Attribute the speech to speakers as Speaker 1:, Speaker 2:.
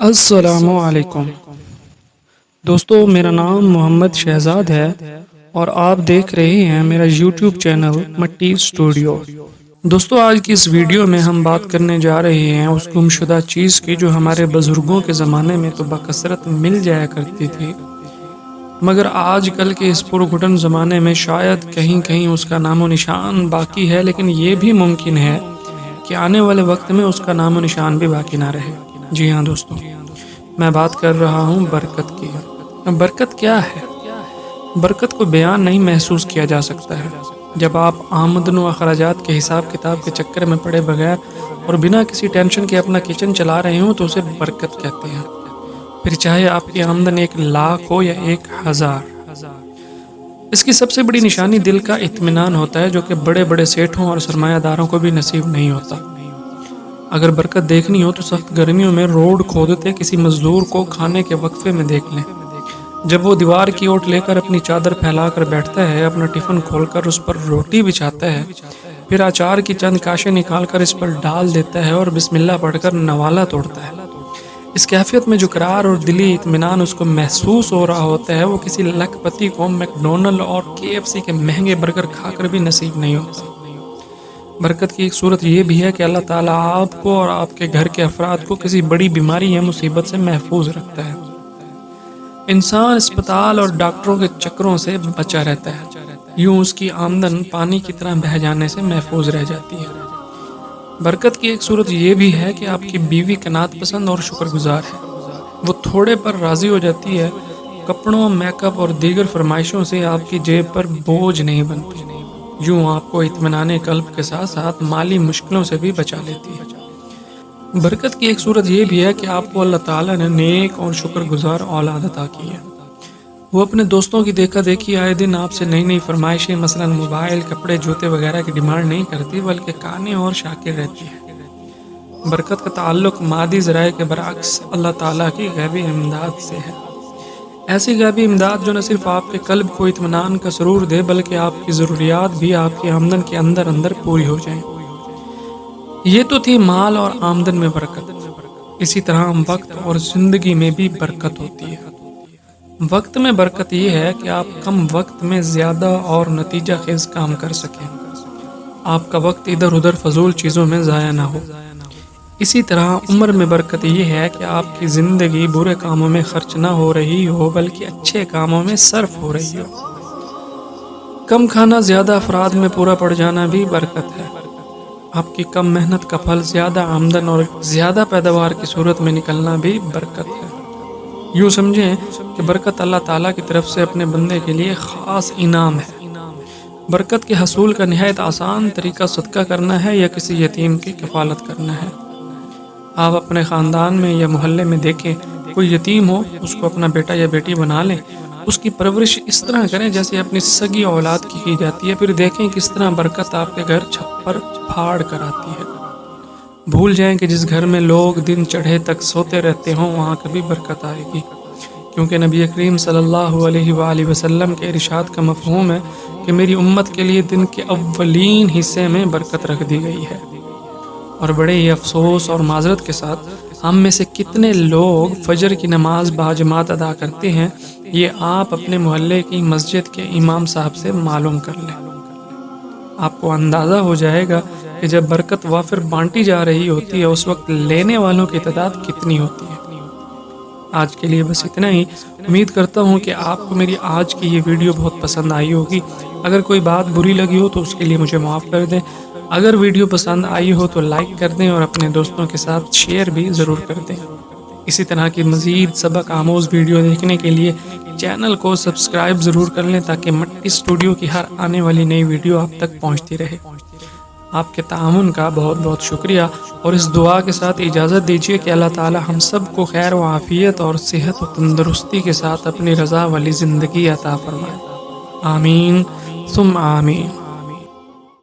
Speaker 1: السلام علیکم دوستو، میرا نام محمد شہزاد ہے اور آپ دیکھ رہے ہیں میرا یوٹیوب چینل مٹی اسٹوڈیو۔ دوستو، آج کی اس ویڈیو میں ہم بات کرنے جا رہے ہیں اس گمشدہ چیز کی جو ہمارے بزرگوں کے زمانے میں تو بکثرت مل جایا کرتی تھی، مگر آج کل کے اس پرگھٹن زمانے میں شاید کہیں کہیں اس کا نام و نشان باقی ہے، لیکن یہ بھی ممکن ہے کہ آنے والے وقت میں اس کا نام و نشان بھی باقی نہ رہے۔ جی ہاں دوستو، میں بات کر رہا ہوں برکت کی۔ برکت کیا ہے؟ برکت کو بیان نہیں محسوس کیا جا سکتا ہے۔ جب آپ آمدن و اخراجات کے حساب کتاب کے چکر میں پڑے بغیر اور بنا کسی ٹینشن کے اپنا کچن چلا رہے ہوں تو اسے برکت کہتے ہیں، پھر چاہے آپ کی آمدن 1,00,000 ہو یا 1,000۔ اس کی سب سے بڑی نشانی دل کا اطمینان ہوتا ہے، جو کہ بڑے بڑے سیٹھوں اور سرمایہ داروں کو بھی نصیب نہیں ہوتا۔ اگر برکت دیکھنی ہو تو سخت گرمیوں میں روڈ کھودتے کسی مزدور کو کھانے کے وقفے میں دیکھ لیں۔ جب وہ دیوار کی اوٹ لے کر اپنی چادر پھیلا کر بیٹھتا ہے، اپنا ٹفن کھول کر اس پر روٹی بچھاتا ہے، پھر اچار کی چند کاشیں نکال کر اس پر ڈال دیتا ہے اور بسم اللہ پڑھ کر نوالا توڑتا ہے، اس کیفیت میں جو قرار اور دلی اطمینان اس کو محسوس ہو رہا ہوتا ہے، وہ کسی لکھ پتی کو میکڈونلڈ اور KFC کے مہنگے برگر کھا کر بھی نصیب نہیں ہوتا۔ برکت کی ایک صورت یہ بھی ہے کہ اللہ تعالیٰ آپ کو اور آپ کے گھر کے افراد کو کسی بڑی بیماری یا مصیبت سے محفوظ رکھتا ہے۔ انسان اسپتال اور ڈاکٹروں کے چکروں سے بچا رہتا ہے، یوں اس کی آمدن پانی کی طرح بہہ جانے سے محفوظ رہ جاتی ہے۔ برکت کی ایک صورت یہ بھی ہے کہ آپ کی بیوی قناعت پسند اور شکر گزار ہے، وہ تھوڑے پر راضی ہو جاتی ہے، کپڑوں، میک اپ اور دیگر فرمائشوں سے آپ کی جیب پر بوجھ نہیں بنتی، یوں آپ کو اطمینان قلب کے ساتھ ساتھ مالی مشکلوں سے بھی بچا لیتی ہے۔ برکت کی ایک صورت یہ بھی ہے کہ آپ کو اللہ تعالیٰ نے نیک اور شکر گزار اولاد عطا کی ہے۔ وہ اپنے دوستوں کی دیکھا دیکھی آئے دن آپ سے نئی نئی فرمائشیں، مثلا موبائل، کپڑے، جوتے وغیرہ کی ڈیمانڈ نہیں کرتی، بلکہ قانع اور شاکر رہتی ہے۔ برکت کا تعلق مادی ذرائع کے برعکس اللہ تعالیٰ کی غیبی امداد سے ہے، ایسی غیبی امداد جو نہ صرف آپ کے قلب کو اطمینان کا سرور دے، بلکہ آپ کی ضروریات بھی آپ کی آمدن کے اندر اندر پوری ہو جائیں۔ یہ تو تھی مال اور آمدن میں برکت، اسی طرح وقت اور زندگی میں بھی برکت ہوتی ہے۔ وقت میں برکت یہ ہے کہ آپ کم وقت میں زیادہ اور نتیجہ خیز کام کر سکیں، آپ کا وقت ادھر ادھر فضول چیزوں میں ضائع نہ ہو۔ اسی طرح عمر میں برکت یہ ہے کہ آپ کی زندگی برے کاموں میں خرچ نہ ہو رہی ہو، بلکہ اچھے کاموں میں صرف ہو رہی ہو۔ کم کھانا زیادہ افراد میں پورا پڑ جانا بھی برکت ہے۔ آپ کی کم محنت کا پھل زیادہ آمدن اور زیادہ پیداوار کی صورت میں نکلنا بھی برکت ہے۔ یوں سمجھیں کہ برکت اللہ تعالیٰ کی طرف سے اپنے بندے کے لیے خاص انعام ہے۔ برکت کے حصول کا نہایت آسان طریقہ صدقہ کرنا ہے یا کسی یتیم کی کفالت کرنا ہے۔ آپ اپنے خاندان میں یا محلے میں دیکھیں کوئی یتیم ہو، اس کو اپنا بیٹا یا بیٹی بنا لیں، اس کی پرورش اس طرح کریں جیسے اپنی سگی اولاد کی جاتی ہے، پھر دیکھیں کس طرح برکت آپ کے گھر چھپر پھاڑ کر آتی ہے۔ بھول جائیں کہ جس گھر میں لوگ دن چڑھے تک سوتے رہتے ہوں وہاں کبھی برکت آئے گی، کیونکہ نبی کریم صلی اللہ علیہ وآلہ وسلم کے ارشاد کا مفہوم ہے کہ میری امت کے لیے دن کے اولین حصے میں برکت رکھ دی گئی ہے۔ اور بڑے ہی افسوس اور معذرت کے ساتھ ہم میں سے کتنے لوگ فجر کی نماز باجماعت ادا کرتے ہیں، یہ آپ اپنے محلے کی مسجد کے امام صاحب سے معلوم کر لیں۔ آپ کو اندازہ ہو جائے گا کہ جب برکت وافر بانٹی جا رہی ہوتی ہے اس وقت لینے والوں کی تعداد کتنی ہوتی ہے۔ آج کے لیے بس اتنا ہی۔ امید کرتا ہوں کہ آپ کو میری آج کی یہ ویڈیو بہت پسند آئی ہوگی۔ اگر کوئی بات بری لگی ہو تو اس کے لیے مجھے معاف کر دیں۔ اگر ویڈیو پسند آئی ہو تو لائک کر دیں اور اپنے دوستوں کے ساتھ شیئر بھی ضرور کر دیں۔ اسی طرح کی مزید سبق آموز ویڈیو دیکھنے کے لیے چینل کو سبسکرائب ضرور کر لیں تاکہ مٹی اسٹوڈیو کی ہر آنے والی نئی ویڈیو آپ تک پہنچتی رہے۔ آپ کے تعاون کا بہت بہت شکریہ، اور اس دعا کے ساتھ اجازت دیجیے کہ اللہ تعالی ہم سب کو خیر و عافیت اور صحت و تندرستی کے ساتھ اپنی رضا والی زندگی عطا فرمائے۔ آمین ثم آمین۔